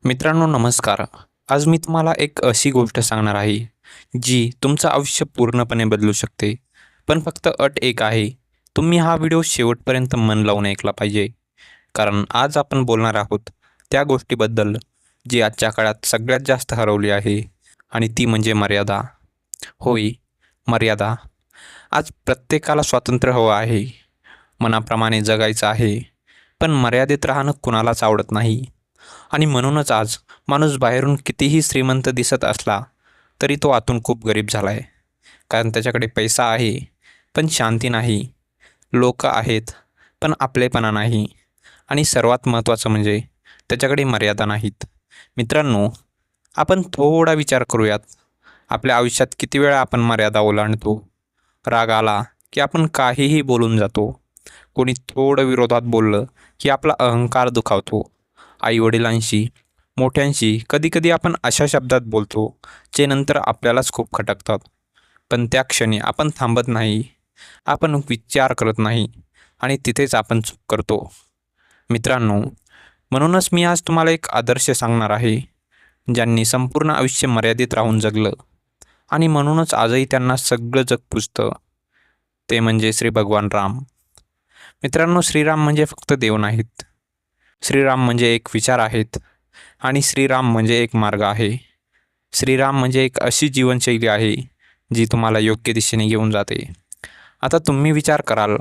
मित्रांनो नमस्कार. आज मी तुम्हाला एक अशी गोष्ट सांगणार आहे, जी तुमचं आयुष्य पूर्णपणे बदलू शकते. पण फक्त अट एक आहे, तुम्ही हा व्हिडिओ शेवटपर्यंत मन लावून ऐकला पाहिजे. कारण आज आपण बोलणार आहोत त्या गोष्टीबद्दल, जी आजच्या काळात सगळ्यात जास्त हरवली आहे आणि ती म्हणजे मर्यादा. होय, मर्यादा. आज प्रत्येकाला स्वातंत्र्य हवं आहे, मनाप्रमाणे जगायचं आहे, पण मर्यादेत राहणं कुणालाच आवडत नाही. आणि म्हणूनच आज माणूस बाहेरून कितीही श्रीमंत दिसत असला तरी तो आतून खूप गरीब झाला आहे. कारण त्याच्याकडे पैसा आहे पण शांती नाही, लोक आहेत पण आपलेपणा नाही, आणि सर्वात महत्त्वाचं म्हणजे त्याच्याकडे मर्यादा नाहीत. मित्रांनो, आपण थोडा विचार करूयात. आपल्या आयुष्यात किती वेळा आपण मर्यादा ओलांडतो. राग आला की आपण काहीही बोलून जातो. कोणी थोडं विरोधात बोललं की आपला अहंकार दुखावतो. आईवडिलांशी, मोठ्यांशी कधीकधी आपण अशा शब्दात बोलतो जे नंतर आपल्यालाच खूप खटकतात. पण त्या क्षणी आपण थांबत नाही, आपण विचार करत नाही, आणि तिथेच आपण चूक करतो. मित्रांनो, म्हणूनच मी आज तुम्हाला एक आदर्श सांगणार आहे, ज्यांनी संपूर्ण आयुष्य मर्यादित राहून जगलं आणि म्हणूनच आजही त्यांना सगळं जग पुजतं. ते म्हणजे श्री भगवान राम. मित्रांनो, श्रीराम म्हणजे फक्त देव नाहीत. श्रीराम म्हणजे एक विचार आहेत, आणि श्रीराम म्हणजे एक मार्ग आहे. श्रीराम म्हणजे एक अशी जीवनशैली आहे जी तुम्हाला योग्य दिशेने घेऊन जाते. आता तुम्ही विचार कराल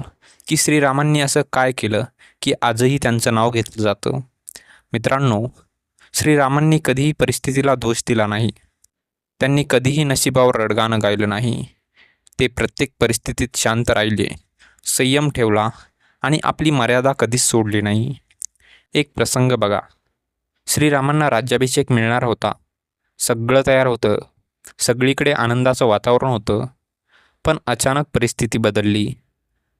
की श्रीरामांनी असं काय केलं की आजही त्यांचं नाव घेतलं जातं. मित्रांनो, श्रीरामांनी कधीही परिस्थितीला दोष दिला नाही. त्यांनी कधीही नशिबावर रडगाणं गायलं नाही. ते प्रत्येक परिस्थितीत शांत राहिले, संयम ठेवला, आणि आपली मर्यादा कधीच सोडली नाही. एक प्रसंग बघा. श्रीरामांना राज्याभिषेक मिळणार होता. सगळं तयार होतं. सगळीकडे आनंदाचं वातावरण होतं. पण अचानक परिस्थिती बदलली.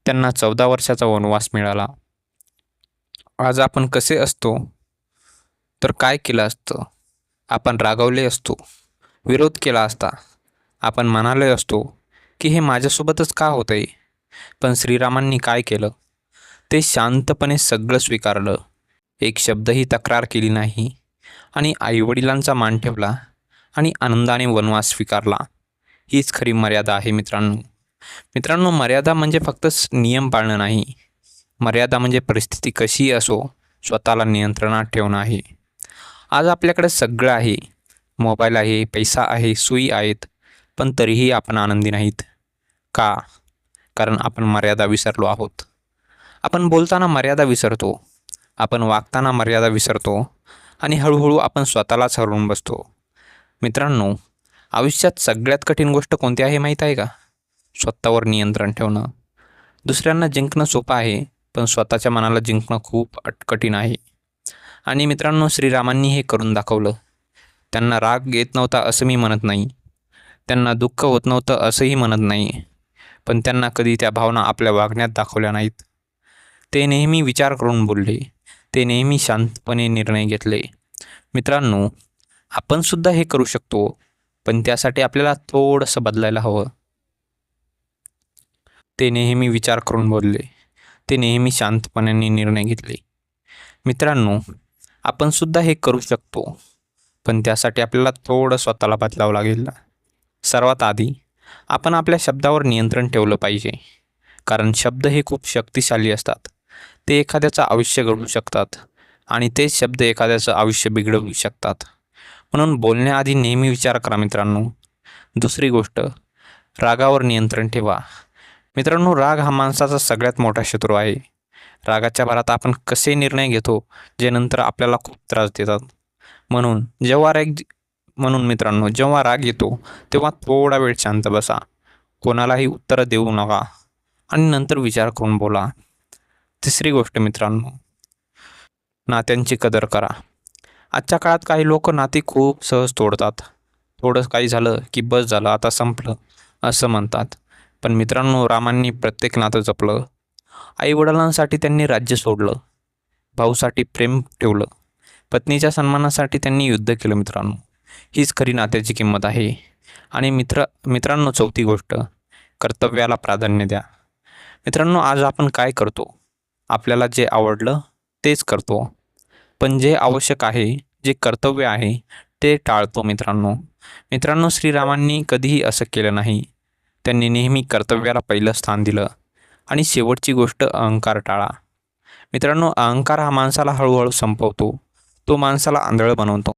त्यांना 14 वर्षाचा वनवास मिळाला. आज आपण कसे असतो तर काय केलं असतं? आपण रागावले असतो, विरोध केला असता. आपण म्हणाले असतो की हे माझ्यासोबतच का होतंय? पण श्रीरामांनी काय केलं? ते शांतपणे सगळं स्वीकारलं. एक शब्दही तक्रार केली नाही, आणि आईवडिलांचा मान ठेवला, आणि आनंदाने वनवास स्वीकारला. हीच खरी मर्यादा आहे मित्रांनो. मित्रांनो, मर्यादा म्हणजे फक्त नियम पाळणं नाही. मर्यादा म्हणजे परिस्थिती कशीही असो, स्वतःला नियंत्रणात ठेवणं आहे. आज आपल्याकडे सगळं आहे. मोबाईल आहे, पैसा आहे, सोयी आहेत, पण तरीही आपण आनंदी नाहीत. का? कारण आपण मर्यादा विसरलो आहोत. आपण बोलताना मर्यादा विसरतो, आपण वागताना मर्यादा विसरतो, आणि हळूहळू आपण स्वतःलाच हरवून बसतो. मित्रांनो, आयुष्यात सगळ्यात कठीण गोष्ट कोणती आहे माहीत आहे का? स्वतःवर नियंत्रण ठेवणं. दुसऱ्यांना जिंकणं सोपं आहे, पण स्वतःच्या मनाला जिंकणं खूप कठीण आहे. आणि मित्रांनो, श्रीरामांनी हे करून दाखवलं. त्यांना राग येत नव्हता असं मी म्हणत नाही, त्यांना दुःख होत नव्हतं असंही म्हणत नाही, पण त्यांना कधी त्या भावना आपल्या वागण्यात दाखवल्या नाहीत. ते नेहमी विचार करून बोलले. ते नेहमी शांतपणे निर्णय घेतले. मित्रांनो, आपण सुद्धा हे करू शकतो, पण त्यासाठी आपल्याला थोडंसं बदलायला हवं. ते नेहमी विचार करून बोलले. ते नेहमी शांतपणे निर्णय घेतले. मित्रांनो, आपण सुद्धा हे करू शकतो, पण त्यासाठी आपल्याला थोडं स्वतःला बदलावं लागेल. सर्वात आधी आपण आपल्या शब्दावर नियंत्रण ठेवलं पाहिजे. कारण शब्द हे खूप शक्तिशाली असतात. ते एखाद्याचं आयुष्य घडवू शकतात, आणि तेच शब्द एखाद्याचं आयुष्य बिघडवू शकतात. म्हणून बोलण्याआधी नेहमी विचार करा मित्रांनो. दुसरी गोष्ट, रागावर नियंत्रण ठेवा. मित्रांनो, राग हा माणसाचा सगळ्यात मोठा शत्रू आहे. रागाच्या भरात आपण कसे निर्णय घेतो जे नंतर आपल्याला खूप त्रास देतात. म्हणून मित्रांनो, जेव्हा राग येतो तेव्हा थोडा वेळ शांत बसा. कोणालाही उत्तर देऊ नका, आणि नंतर विचार करून बोला. तिसरी गोष्ट मित्रांनो, नात्यांची कदर करा. आजच्या काळात काही लोक नाती खूप सहज तोडतात. थोडं काही झालं की बस झालं, आता संपलं असं म्हणतात. पण मित्रांनो, रामांनी प्रत्येक नातं जपलं. आईवडिलांसाठी त्यांनी राज्य सोडलं, भाऊसाठी प्रेम ठेवलं, पत्नीच्या सन्मानासाठी त्यांनी युद्ध केलं. मित्रांनो, हीच खरी नात्याची किंमत आहे. आणि मित्रांनो, चौथी गोष्ट, कर्तव्याला प्राधान्य द्या. मित्रांनो, आज आपण काय करतो? आपल्याला जे आवडलं तेच करतो, पण जे आवश्यक आहे, जे कर्तव्य आहे ते टाळतो मित्रांनो. मित्रांनो, श्रीरामांनी कधीही असं केलं नाही. त्यांनी नेहमी कर्तव्याला पहिलं स्थान दिलं. आणि शेवटची गोष्ट, अहंकार टाळा. मित्रांनो, अहंकार हा माणसाला हळूहळू संपवतो. तो माणसाला आंधळं बनवतो.